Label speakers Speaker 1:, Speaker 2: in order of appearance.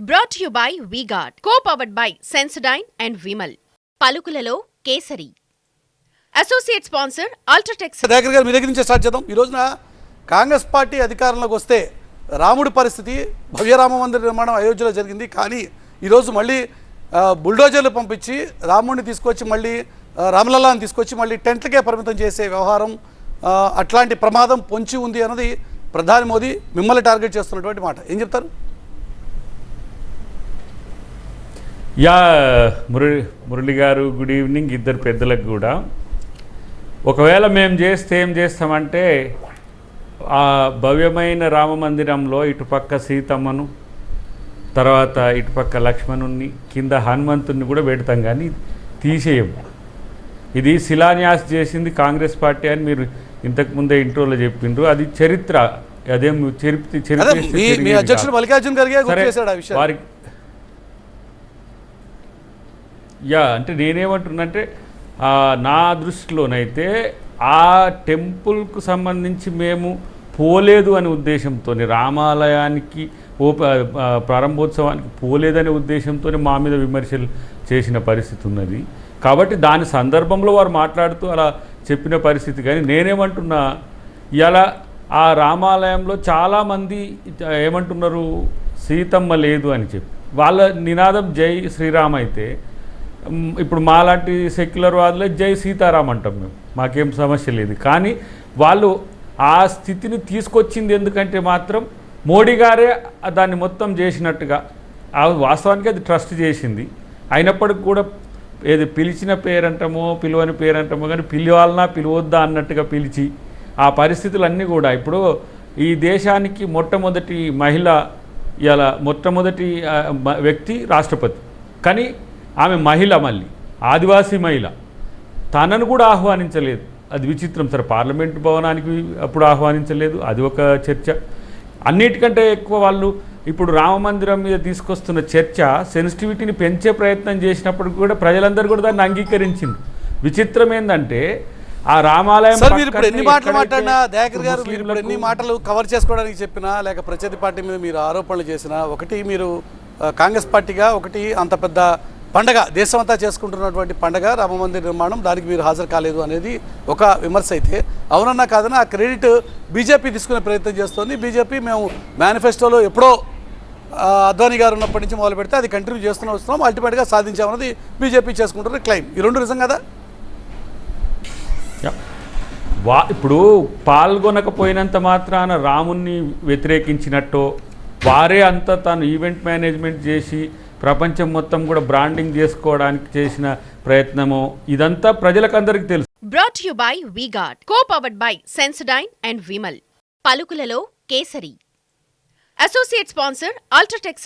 Speaker 1: Brought to you by V-Guard, co-powered by Sensodyne and Vimal. పలుకులలో Kesari. Associate sponsor UltraTech.
Speaker 2: Dayakar garu, మీ దగ్గర నుంచి start చేద్దాం. ఈ రోజున కాంగ్రెస్ పార్టీ అధికారంలోకి వస్తే రాముడి పరిస్థితి, భవ్యరామ మందిర నిర్మాణం అయోధ్యలో జరిగింది. కానీ ఈరోజు మళ్ళీ బుల్డోజర్లు పంపించి రాముడిని తీసుకొచ్చి మళ్ళీ రామలల్లాని తీసుకొచ్చి మళ్ళీ టెంట్లకే పరిమితం చేసే వ్యవహారం, అట్లాంటి ప్రమాదం పొంచి ఉంది అన్నది ప్రధాని మోదీ మిమ్మల్ని టార్గెట్ చేస్తున్నటువంటి మాట. ఏం చెప్తారు?
Speaker 3: యా మురళి గారు, గుడ్ ఈవినింగ్. ఇద్దరు పెద్దలకు కూడా, ఒకవేళ మేము చేస్తే ఏం చేస్తామంటే, ఆ భవ్యమైన రామ మందిరంలో ఇటుపక్క సీతమ్మను, తర్వాత ఇటుపక్క లక్ష్మణుని, కింద హనుమంతుని కూడా పెడతాం, కానీ తీసేయము. ఇది శిలాన్యాస్ చేసింది కాంగ్రెస్ పార్టీ అని మీరు ఇంతకుముందే ఇంట్రోలో చెప్పిండ్రు. అది చరిత్ర, అదేం వారికి అంటే నేనేమంటున్నానంటే, నా దృష్టిలోనైతే ఆ టెంపుల్కు సంబంధించి మేము పోలేదు అనే ఉద్దేశంతో, రామాలయానికి ప్రారంభోత్సవానికి పోలేదనే ఉద్దేశంతో మా మీద విమర్శలు చేసిన పరిస్థితి ఉన్నది. కాబట్టి దాని సందర్భంలో వారు మాట్లాడుతూ అలా చెప్పిన పరిస్థితి. కానీ నేనేమంటున్నా, ఇలా ఆ రామాలయంలో చాలామంది ఏమంటున్నారు, సీతమ్మ లేదు అని చెప్పి. వాళ్ళ నినాదం జై శ్రీరామ్ అయితే, ఇప్పుడు మాలాంటి సెక్యులర్ వాదులే జై సీతారాం అంటాం మేము, మాకేం సమస్య లేదు. కానీ వాళ్ళు ఆ స్థితిని తీసుకొచ్చింది ఎందుకంటే మాత్రం మోడీ గారే దాన్ని మొత్తం చేసినట్టుగా, వాస్తవానికి అది ట్రస్ట్ చేసింది. అయినప్పటికి కూడా ఏది పిలిచిన పేరంటామో పిలువని పేరంటామో, కానీ పిలవాలన్నా పిలవద్దా అన్నట్టుగా పిలిచి ఆ పరిస్థితులన్నీ కూడా, ఇప్పుడు ఈ దేశానికి మొట్టమొదటి మహిళ, ఇలా మొట్టమొదటి వ్యక్తి రాష్ట్రపతి, కానీ ఆమె మహిళ, మళ్ళీ ఆదివాసీ మహిళ, తనను కూడా ఆహ్వానించలేదు. అది విచిత్రం. సరే, పార్లమెంటు భవనానికి అప్పుడు ఆహ్వానించలేదు, అది ఒక చర్చ. అన్నిటికంటే ఎక్కువ వాళ్ళు ఇప్పుడు రామ మందిరం మీద తీసుకొస్తున్న చర్చ సెన్సిటివిటీని పెంచే ప్రయత్నం చేసినప్పుడు కూడా ప్రజలందరూ కూడా దాన్ని అంగీకరించింది. విచిత్రం ఏంటంటే, ఆ రామాలయం
Speaker 2: ఇప్పుడు ఎన్ని మాటలు మాట్లాడినా, దయాకర్ గారు మీరు ఎన్ని మాటలు కవర్ చేసుకోవడానికి చెప్పినా, లేక ప్రత్యర్థి పార్టీ మీద మీరు ఆరోపణలు చేసినా, ఒకటి మీరు కాంగ్రెస్ పార్టీగా, ఒకటి అంత పెద్ద పండగ, దేశమంతా చేసుకుంటున్నటువంటి పండగ రామమందిర నిర్మాణం, దానికి మీరు హాజరు కాలేదు అనేది ఒక విమర్శ అయితే, అవునన్నా కాదన్నా ఆ క్రెడిట్ బీజేపీ తీసుకునే ప్రయత్నం చేస్తుంది. బీజేపీ మేము మేనిఫెస్టోలో ఎప్పుడో అద్వానీ గారు ఉన్నప్పటి నుంచి మొదలు పెడితే అది కంటిన్యూ చేస్తూనే వస్తున్నాం, అల్టిమేట్గా సాధించామన్నది బీజేపీ చేసుకుంటున్న క్లెయిమ్. ఈ రెండు నిజం కదా?
Speaker 3: ఇప్పుడు పాల్గొనకపోయినంత మాత్రాన రాముణ్ణి వ్యతిరేకించినట్టో, వారే అంతా తాను ఈవెంట్ మేనేజ్మెంట్ చేసి ప్రపంచం మొత్తం కూడా బ్రాండింగ్ చేసుకోవడానికి చేసిన ప్రయత్నము, ఇదంతా ప్రజలకందరికీ తెలుసు.
Speaker 1: Brought to you by V-Guard, co-powered by Sensodyne and Vimal. పలుకులలో కేసరి. Associate sponsor UltraTech.